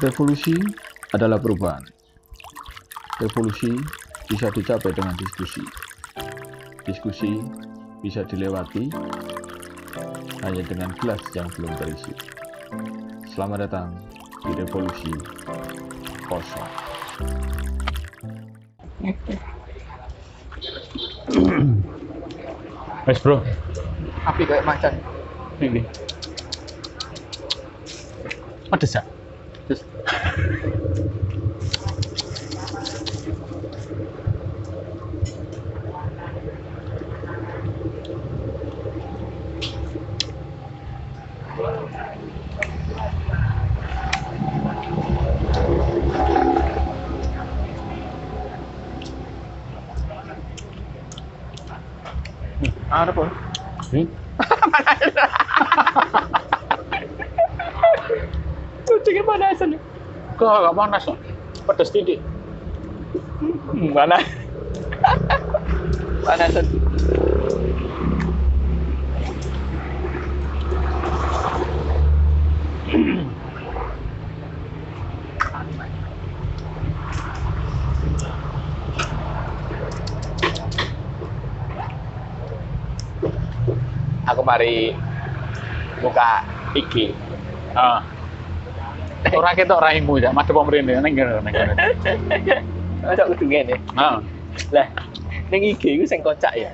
Revolusi adalah perubahan. Revolusi bisa dicapai dengan diskusi. Diskusi bisa dilewati hanya dengan gelas yang belum terisi. Selamat datang di Revolusi Kosong. Wes bro, Api kayak macan. ini pedes ya? Terus ada pun. Kucingnya panasan. Gak panas kok, pedes titik. Mana? Panasan. Aku mari buka IG. Orang kita raimu ya, madhep pemerintah ning ngene. Ada kudu ngene. Nah, Lah, ning IG iku sing kocak ya.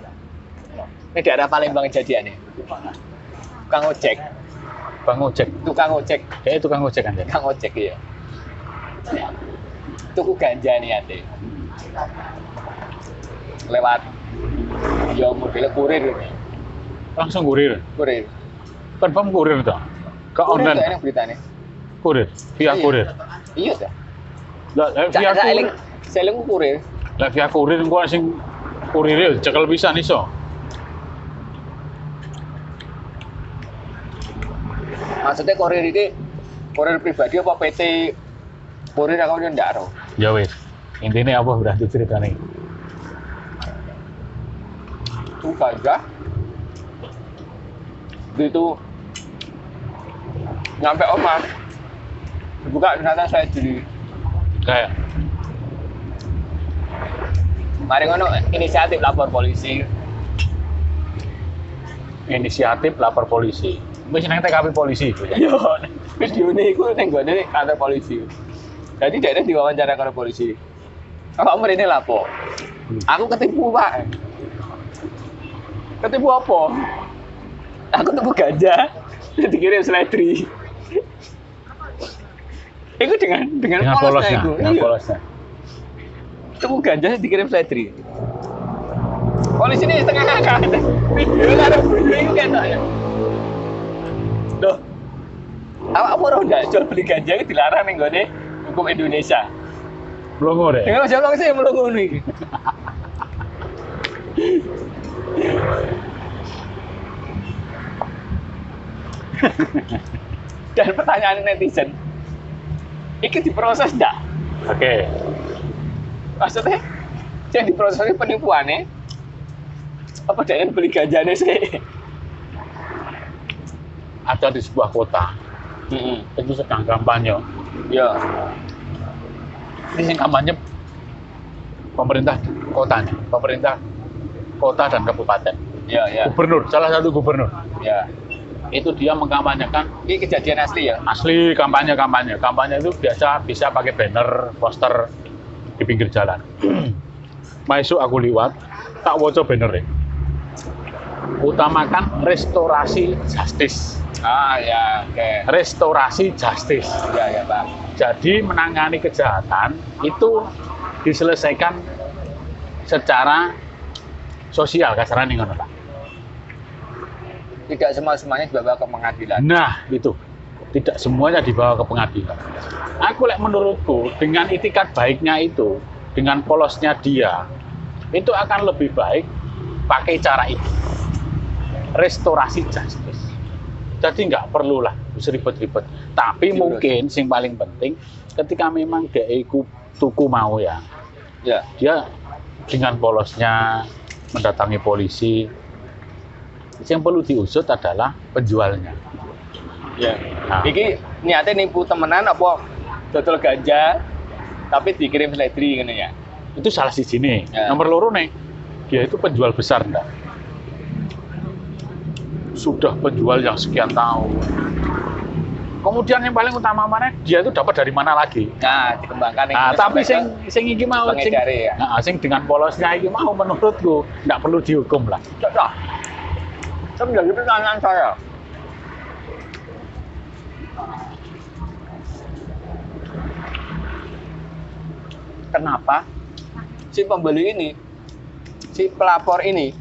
Ini daerah Palembang jadiane. Tukang ojek, Bang ojek, tukang ojek, kayak tukang ojek kan ya. tukang ojek ya. Tuku ganja nih ate. Lewat ya mobil kurir ini. Langsung kurir. Kurir. Confirm kurir toh? Ke Kurir online. tuh enak beritanya. Kurir, via Iya. kurir. Iya dah. Lah via kurir. Saya kurir. Lah via kurir engko sing kurir cekel pisan iso. Maksudnya kurir ini kurir pribadi apa PT kurir aku ndak tahu. Ya wis. Intinya apa berarti ceritanya? Tuh ganja. Itu nyampe omah. Buka ternyata saya jadi Kayak mari ngono inisiatif lapor polisi. inisiatif lapor polisi. Wis nang TKP polisi. Yo, videone iku ning gone kantor polisi. Jadi dia diwawancara karo polisi. Kalau ini lapor. Aku ketipu, Pak. Ketipu apa? Aku tuku ganja, dikirim seledri. Itu dengan polosnya itu. dengan polosnya. Tuku ganja dikirim seledri. Polisi ini setengah ngangkat. Video karo video itu kan ya. Loh. Apa ora ndak jual beli ganja itu dilarang ning gone hukum Indonesia. Blongo deh. Dengan siapa sih melongo ini? Dan pertanyaan netizen, ini diproses enggak? Oke. Maksudnya, yang diproses ini penipuannya, apa dengan beli ganjanya sih? Ada di sebuah kota. Itu sedang kampanye. Ya, Ini yang kampanye pemerintah kotanya, pemerintah kota dan kabupaten. ya, ya, Gubernur, salah satu gubernur. ya. Itu dia mengkampanyekan Ini kejadian asli ya? asli kampanye. Kampanye itu biasa bisa pakai banner, poster di pinggir jalan. Masuk aku liwat, tak woco bannernya. Utamakan restorasi justice. Ah, ya, oke. Restorasi justice. Ya, ya, Pak. Jadi menangani kejahatan itu diselesaikan secara sosial, kasarannya ngono Pak. Tidak semuanya dibawa ke pengadilan. Nah, itu. Tidak semuanya dibawa ke pengadilan. Aku menurutku dengan itikat baiknya itu, dengan polosnya dia, itu akan lebih baik pakai cara itu. Restorasi justice. Jadi nggak perlulah ribet-ribet. Tapi mungkin yang paling penting ketika memang dia tuku mau ya, dia dengan polosnya mendatangi polisi. Yang perlu diusut adalah penjualnya. Ya. Nah. Iki niatnya nipu temenan apa dodol ganja tapi dikirim seledri ngene ya. Itu salah siji nih. Ya. Nomor loro nih, dia itu penjual besar enggak? Sudah penjual yang sekian tahun. Kemudian yang paling utama mana, dia itu dapat dari mana lagi? Nah, dikembangkan Nah, ini tapi sampai sing iki mau pengedari ya. Nah, sing dengan polosnya iki mau menurutku enggak perlu dihukum lah. Cocok. Itu menjadi pertanyaan saya. Kenapa si pembeli ini, si pelapor ini,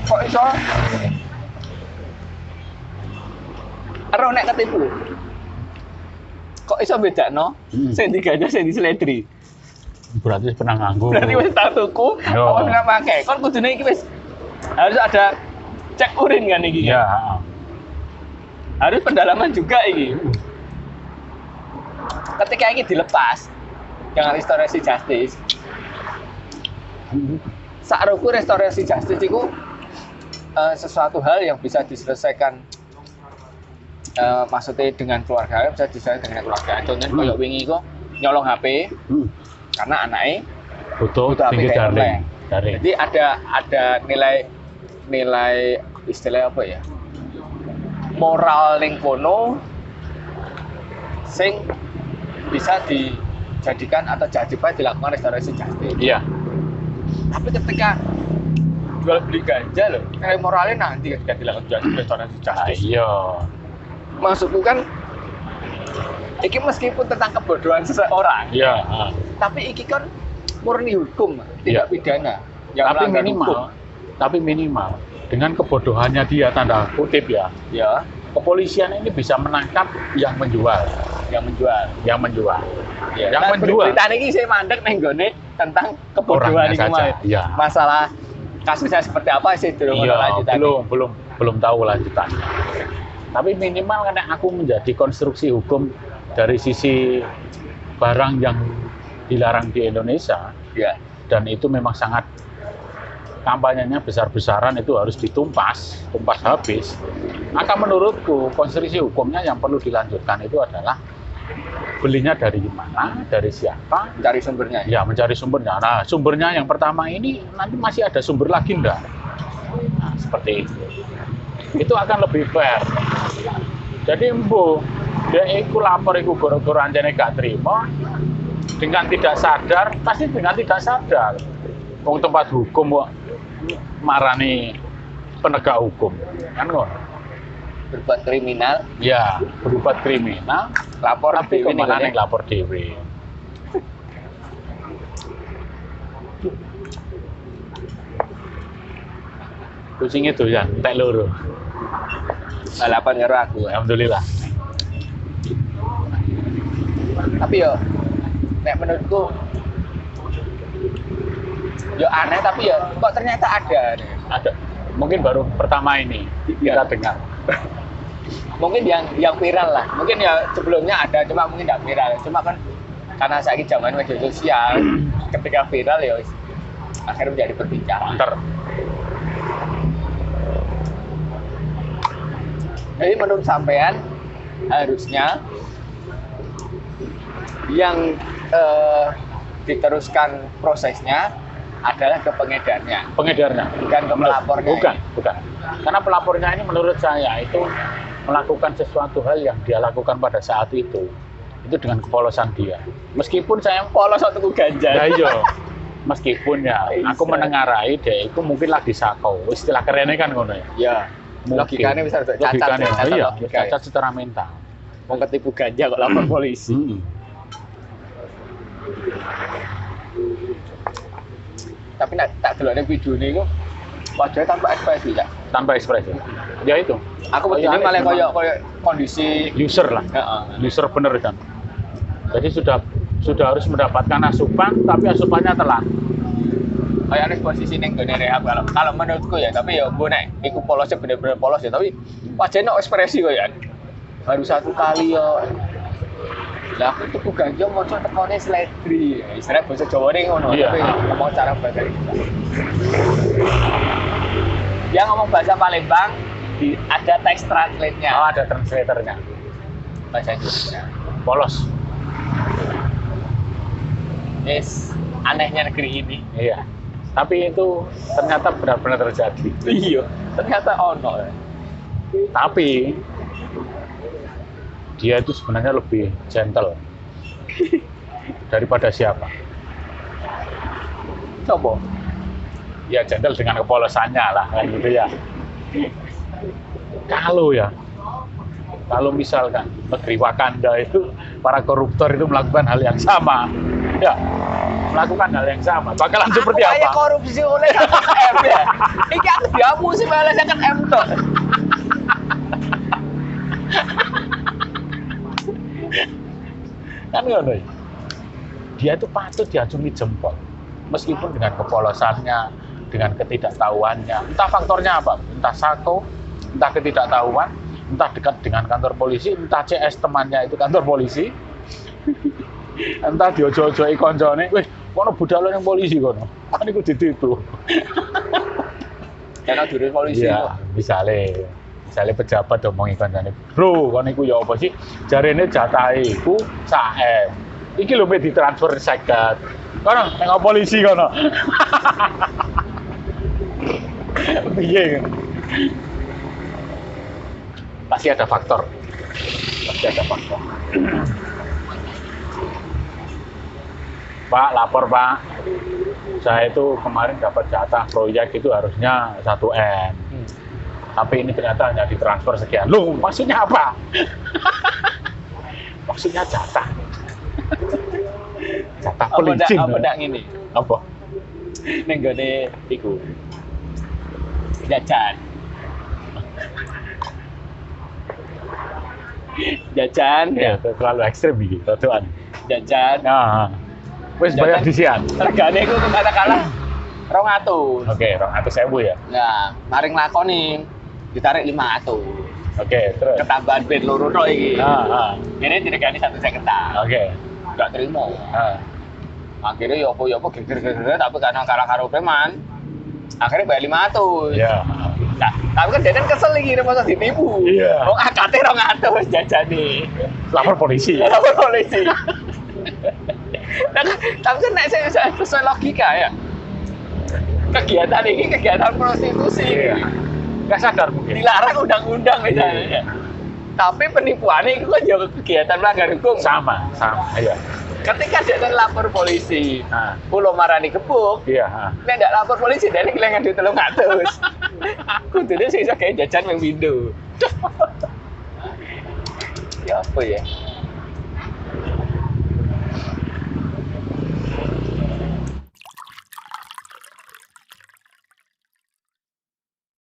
kok iso ero nek ketipu? Kok iso bedakno sing diganja sing diseledri? Berarti pernah nganggur. Berarti wis tak tuku, Yo. apa pernah pakai? Kon kudune iki wis harus ada cek urin kan iki. Ya. Harus pendalaman juga iki. Ketika ini dilepas dengan restorasi justice, sakroku restorasi justice itu sesuatu hal yang bisa diselesaikan maksudnya dengan keluarga, bisa diselesaikan dengan keluarga. Contohnya kayak wingi kok nyolong HP karena anaknya Butuh HP tinggi kayak daring. online. Jadi ada nilai istilah apa ya? Moral ning kono sing bisa dijadikan atau jadi dilakukan restorasi justice. Iya. Tapi ketika jual beli ganja loh, nilai moralnya nanti ketika dilakukan restorasi justice. Iya. Maksudku kan, iki meskipun tentang kebodohan seseorang, Iya. tapi iki kan murni hukum, tidak Iya. pidana. Yang Tapi melanggar minimal, hukum. tapi minimal dengan kebodohannya dia tanda kutip ya, Ya, kepolisian ini bisa menangkap yang menjual, yang menjual. yang menjual. Ya. Yang Nah, menjual. berita ini saya mandek neng gone tentang kebodohan Orangnya ini saja, kemarin. iya. Masalah kasusnya seperti apa sih dulu Iya, lanjutan. belum tahu lanjutannya. Tapi minimal karena aku menjadi konstruksi hukum dari sisi barang yang dilarang di Indonesia Ya, dan itu memang sangat kampanyenya besar-besaran itu harus tumpas habis. Maka menurutku konstruksi hukumnya yang perlu dilanjutkan itu adalah belinya dari mana, dari siapa, cari sumbernya. ya mencari sumbernya. Nah, sumbernya yang pertama ini nanti masih ada sumber lagi enggak? Nah, seperti itu. Itu akan lebih fair. Jadi dia iku lapor iku gara-gara anjene gak terima dengan tidak sadar, pasti dengan tidak sadar. Wong tempat hukum kok marani penegak hukum. Kan ngono. Berbuat kriminal, Ya, berbuat kriminal, lapor tapi dhewe ning kemana gone. yang lapor dewe. Kucing itu ya, entek loro. Balapan karo aku. Alhamdulillah. Tapi yo nek menurutku yo aneh tapi ya kok ternyata ada. Ada. Mungkin baru pertama ini Ya. kita dengar. Mungkin yang viral lah. Mungkin ya sebelumnya ada cuma mungkin tidak viral. Cuma kan karena saat ini zaman media sosial ketika viral ya wis, akhirnya menjadi perbincangan. Ntar. Jadi menurut sampean harusnya yang diteruskan prosesnya adalah ke pengedarnya, Pengedarnya. bukan ke pelapornya. Bukan. Karena pelapornya ini menurut saya itu melakukan sesuatu hal yang dia lakukan pada saat itu dengan kepolosan dia. Meskipun saya Polos atau ganja. ya iya, meskipun ya aku Bisa. menengarai dia itu mungkin lagi sakau. Istilah kerennya kan ngono ya. Ya. Mungkin. Logikanya bisa cacat, Logikanya, cacat iya, logika ya. cacat secara mental. Mau ketipu ganja kok lapor polisi. Tapi nak tak delokne video ini kok wajahnya tanpa ekspresi ya. Tanpa ekspresi. Ya itu. Aku Oh, begini ya, malah memang koyo kondisi user lah. heeh. User bener kan. Jadi sudah harus mendapatkan asupan, tapi asupannya telat. Kayak ada posisi ning gone rehab kalau menurutku ya, tapi ya mbok nek iku polosnya bener-bener polos ya, tapi wajahnya no ekspresi kok ya. Baru satu kali ya. Lah aku tuku ganja moco tekone seledri. Istilah bahasa Jawa ning ngono, Iya. tapi ngomong cara bahasa Indonesia. Dia ngomong bahasa Palembang, ada teks translate-nya. Oh, ada translatornya. bahasa Indonesia. Polos. Yes, anehnya negeri ini. Iya. Tapi itu ternyata benar-benar terjadi. Iya, ternyata ono. Tapi dia itu sebenarnya lebih gentle daripada siapa? Coba. Ya gentle dengan kepolosannya lah, kan gitu ya. Kalau misalkan negeri Wakanda itu para koruptor itu melakukan hal yang sama, ya melakukan hal yang sama, bakalan seperti Aku kayak apa? korupsi oleh M ya. Iki aku diapusi oleh 50 M tok. Kan ngono ya. Dia itu patut diacungi jempol, meskipun dengan kepolosannya, dengan ketidaktahuannya, entah faktornya apa, entah sako, entah ketidaktahuan, entah dekat dengan kantor polisi, entah CS temannya itu kantor polisi, entah diojo-ojoi koncone, weh, kono budal yang polisi kono, kan iku ditipu. Karena dulu polisi. Iya, misalnya pejabat omongi koncone, bro, kono iku ya apa sih? Jarene jatahe iku sak M. Iki lho ditransfer 50. Kono nang polisi kono. Piye? Pasti ada faktor. Pak, lapor Pak. Saya itu kemarin dapat jatah proyek itu harusnya 1 M. Tapi ini ternyata hanya ditransfer sekian. Loh, maksudnya apa? Maksudnya jatah. Jatah pelicin. Apa ndak ngene? Apa? Ning gone iku. Jajan. Jajan Ya, terlalu ekstrim iki, totoan. jajan. Nah, wis bayar Jajan. disian. Regane iku katakanlah 200. Oke, 200.000 ya. Nah, maring lakoni ditarik 500. Oke, terus. Ketambahan bed loro tok iki. Ini diregani 150. Oke. Enggak terima. Ah. Akhirnya ya apa geger-geger tapi karena kalah karo preman. Akhirnya bayar 500. Ya. Nah, tapi kan dia kan kesel iki masa ditipu. Iya. Wong akate 200 wis jajane. Lapor polisi. Lapor polisi. Nah, tapi kan nek saya sesuai logika ya. Kegiatan ini kegiatan prostitusi. Iya. Nggak sadar mungkin. Dilarang undang-undang misalnya. Iya. Tapi penipuan itu kan juga kegiatan melanggar hukum. Sama. Iya. Ketika dia lapor polisi, Nah. pulau marani gebuk, Iya. nek ndak lapor polisi dia kelengan duit 300. Kudune sing iso gawe jajan yang window. Ya apa ya?